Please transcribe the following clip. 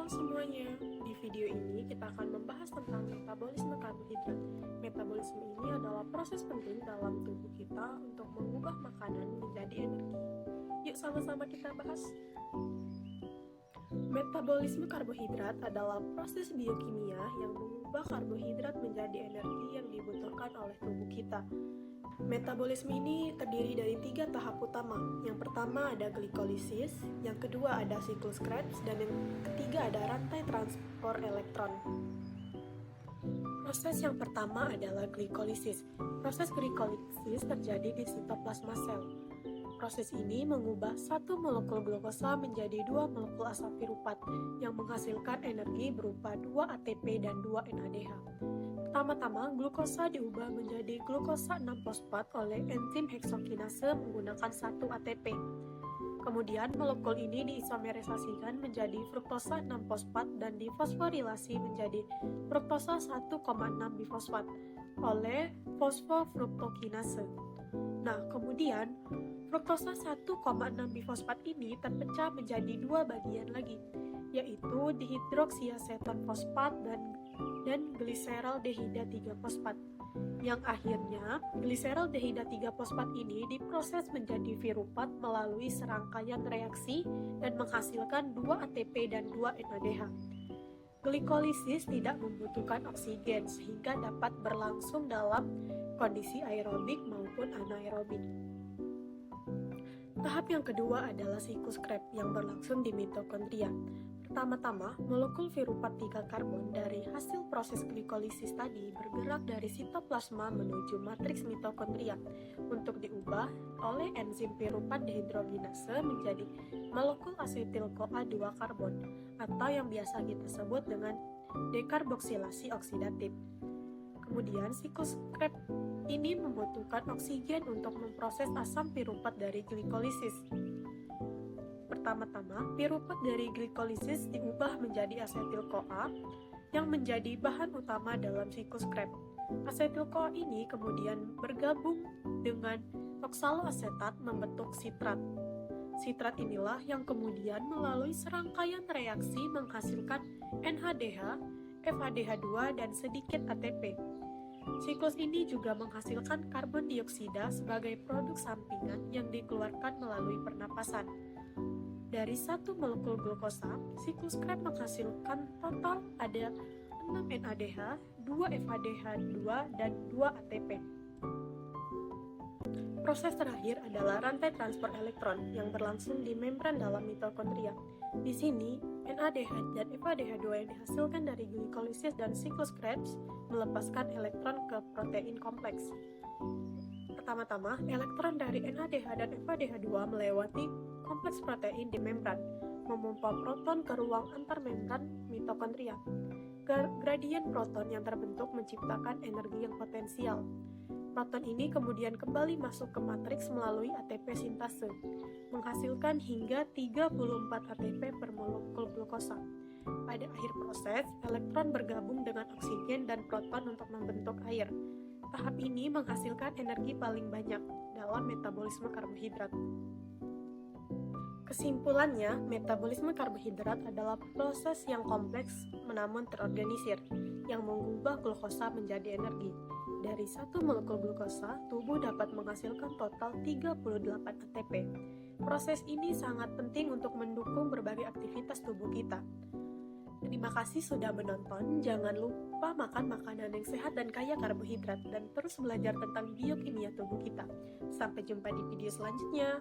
semuanya, di video ini kita akan membahas tentang metabolisme karbohidrat. Metabolisme ini adalah proses penting dalam tubuh kita untuk mengubah makanan menjadi energi. Yuk sama-sama kita bahas. Metabolisme karbohidrat adalah proses biokimia yang mengubah karbohidrat menjadi energi yang dibutuhkan oleh tubuh kita. Metabolisme ini terdiri dari 3 tahap utama. Yang pertama ada glikolisis, yang kedua ada siklus Krebs, dan yang ketiga ada rantai transport elektron. Proses yang pertama adalah glikolisis. Proses glikolisis terjadi di sitoplasma sel. Proses ini mengubah satu molekul glukosa menjadi 2 molekul asam piruvat yang menghasilkan energi berupa 2 ATP dan 2 NADH. Pertama-tama, glukosa diubah menjadi glukosa 6-fosfat oleh enzim heksokinase menggunakan 1 ATP. Kemudian, molekul ini diisomerisasikan menjadi fruktosa 6-fosfat dan difosforilasi menjadi fruktosa 1,6 bifosfat oleh fosfofruktokinase. Nah, kemudian fruktosa 1,6 bifosfat ini terpecah menjadi 2 bagian lagi, yaitu dihidroksiaseton fosfat dan gliseraldehida 3-fosfat. Yang akhirnya, gliseraldehida 3-fosfat ini diproses menjadi virupat melalui serangkaian reaksi dan menghasilkan 2 ATP dan 2 NADH. Glikolisis tidak membutuhkan oksigen sehingga dapat berlangsung dalam kondisi aerobik maupun anaerobik. Tahap yang kedua adalah siklus Krebs yang berlangsung di mitokondria. Pertama-tama, molekul virupat 3 karbon dari hasil proses glikolisis tadi bergerak dari sitoplasma menuju matriks mitokondria untuk diubah oleh enzim virupat dehidrogenase menjadi molekul asetil-CoA 2 karbon atau yang biasa kita sebut dengan dekarboksilasi oksidatif. Kemudian, siklus Krebs ini membutuhkan oksigen untuk memproses asam pirupat dari glikolisis. Pertama-tama, pirupat dari glikolisis diubah menjadi asetil-CoA yang menjadi bahan utama dalam siklus Krebs. Asetil-CoA ini kemudian bergabung dengan oksaloasetat membentuk sitrat. Sitrat inilah yang kemudian melalui serangkaian reaksi menghasilkan NADH, FADH2, dan sedikit ATP. Siklus ini juga menghasilkan karbon dioksida sebagai produk sampingan yang dikeluarkan melalui pernapasan. Dari satu molekul glukosa, siklus Krebs menghasilkan total ada 6 NADH, 2 FADH2, dan 2 ATP. Proses terakhir adalah rantai transport elektron yang berlangsung di membran dalam mitokondria. Di sini, NADH dan FADH2 yang dihasilkan dari glikolisis dan siklus Krebs melepaskan elektron ke protein kompleks. Pertama-tama, elektron dari NADH dan FADH2 melewati kompleks protein di membran, memompa proton ke ruang antarmembran mitokondria. Gradien proton yang terbentuk menciptakan energi yang potensial. Proton ini kemudian kembali masuk ke matriks melalui ATP sintase, menghasilkan hingga 34 ATP per molekul glukosa. Pada akhir proses, elektron bergabung dengan oksigen dan proton untuk membentuk air. Tahap ini menghasilkan energi paling banyak dalam metabolisme karbohidrat. Kesimpulannya, metabolisme karbohidrat adalah proses yang kompleks namun terorganisir, yang mengubah glukosa menjadi energi. Dari satu molekul glukosa, tubuh dapat menghasilkan total 38 ATP. Proses ini sangat penting untuk mendukung berbagai aktivitas tubuh kita. Terima kasih sudah menonton. Jangan lupa makan makanan yang sehat dan kaya karbohidrat dan terus belajar tentang biokimia tubuh kita. Sampai jumpa di video selanjutnya.